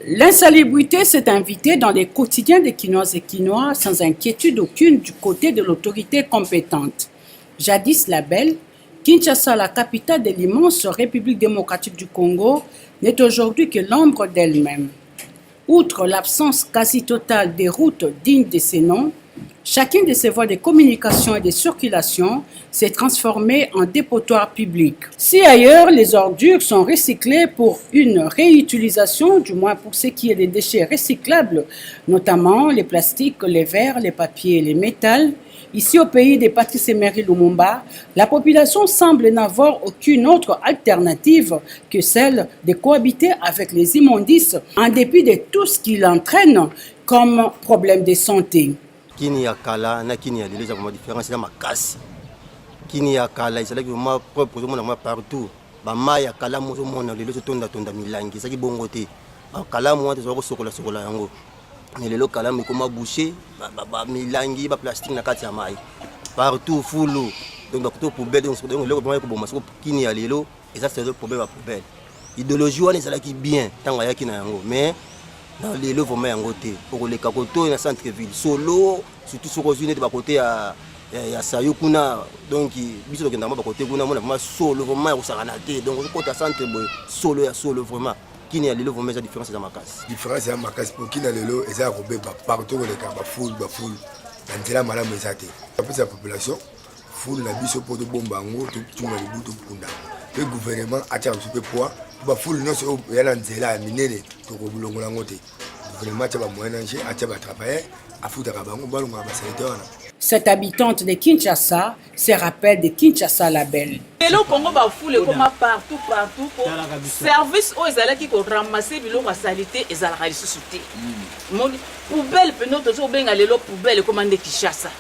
L'insalubrité s'est invitée dans les quotidiens des Quinoises et Quinois sans inquiétude aucune du côté de l'autorité compétente. Jadis la belle, Kinshasa, la capitale de l'immense République démocratique du Congo, n'est aujourd'hui que l'ombre d'elle-même. Outre l'absence quasi totale des routes dignes de ces noms, chacune de ces voies de communication et de circulation s'est transformée en dépotoir public. Si ailleurs les ordures sont recyclées pour une réutilisation, du moins pour ce qui est des déchets recyclables, notamment les plastiques, les verres, les papiers et les métals, ici au pays de Patrice Emery Lumumba, la population semble n'avoir aucune autre alternative que celle de cohabiter avec les immondices en dépit de tout ce qu'il entraîne comme problème de santé. Kini ya kala na kini ya lelo za kwa différence na makasi. Kini ya kala c'est là que moi propre moi partout. Ba mai ya kala mo mona lelo to tonda milangi saki bongo te. Ba kala mo te zo ko sokola yango. Mais lelo kala mo koma boucher ba milangi ba plastique na kati ya mai. Partout fulu. Donc ba kuto poubelle donc lelo ko bomba so kini ya lelo et ça c'est le problème à poubelle. Idéologie wana c'est là qui bien tanga ya kina yango mais dans les lots vraiment en côté pour les cacotos dans centre ville solo surtout sur les unités de côté à Sayo kuna donc biso ke ndamba côté kuna mona vraiment solo vraiment au saranate donc côté centre boy solo vraiment qui n'est lelo vraiment la différence dans ma casse différence dans ma casse pour qui n'a lelo et ça robé partout les cas ba full dans cela malamu ezate après sa population full na biso pour de bombango tout na libutu punda le gouvernement a tia super poids ba full non so yala nzela minene to ko bulongola ngote vraiment tia ba moyen danger a tia ba travailler a futa ka bango balonga ba sénateur. Cette habitante de Kinshasa se rappelle de Kinshasa la belle. Le Congo ba full comme partout pour service aux ezalaki ko ramasser biloko salité ezalaka lisusuté. Mon poubelle pe notre zo benga lelo poubelle commande Kinshasa.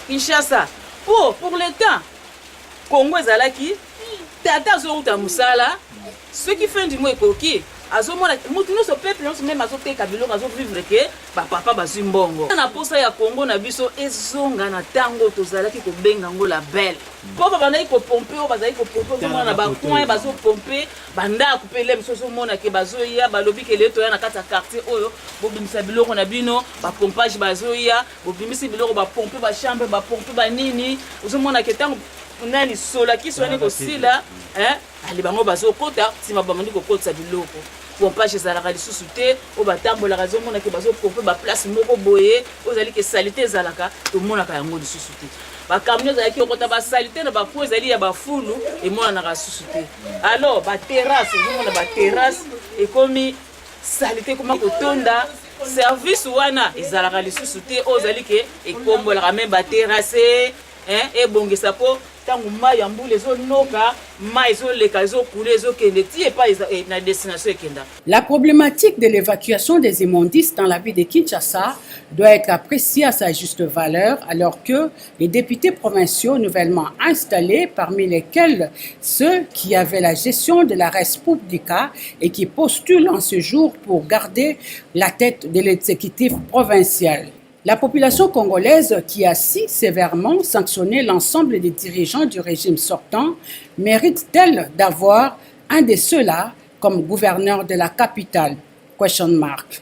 Kinshasa pour l'état Congo ezalaki tata zo uta musala ce qui fait du mois ekoki azomona mutu no so peuple no même azoteka biloko azovivre ke papa bazimbongo na posa ya Congo na biso ezonga na tango tozalaki ko benga ngo la belle papa banai ko pomper o bazali ko pomper mona ba coin bazo pomper banda ko pele msoso mona ke bazoya balobi ke leto ya na kata quartier oyo bobimisa biloko na bino ba pompage bazoya bobimisa biloko ba pomper ba chambre ba pomper ba nini uzomona ke tango nani sola ki soani ko sila ali bango bazo kota sima bamandi ko kota biloko pompage ezalaka lisusu te o batambolaka zomona ke bazo pomper ba place moko boye ozali ke salité ezalaka tomonaka yango lisusu te bakamion ezalaki okota ba salité na bafu ezali ya bafulu emonanaka lisusu te alors baterrasse ozomona baterrasse ekomi salité koma kotonda service wana ezalaka lisusu te ozali ke ekombolaka me baterrasse ebongisa po tangu mai ya mbula ezonoka mai ezoleka ezokula ezokende tie pa na destination ekenda. La problématique de l'évacuation des immondices dans la ville de Kinshasa doit être appréciée à sa juste valeur alors que les députés provinciaux nouvellement installés, parmi lesquels ceux qui avaient la gestion de la res publica et qui postulent en ce jour pour garder la tête de l'exécutif provincial. La population congolaise, qui a si sévèrement sanctionné l'ensemble des dirigeants du régime sortant, mérite-t-elle d'avoir un de ceux-là comme gouverneur de la capitale? Question mark.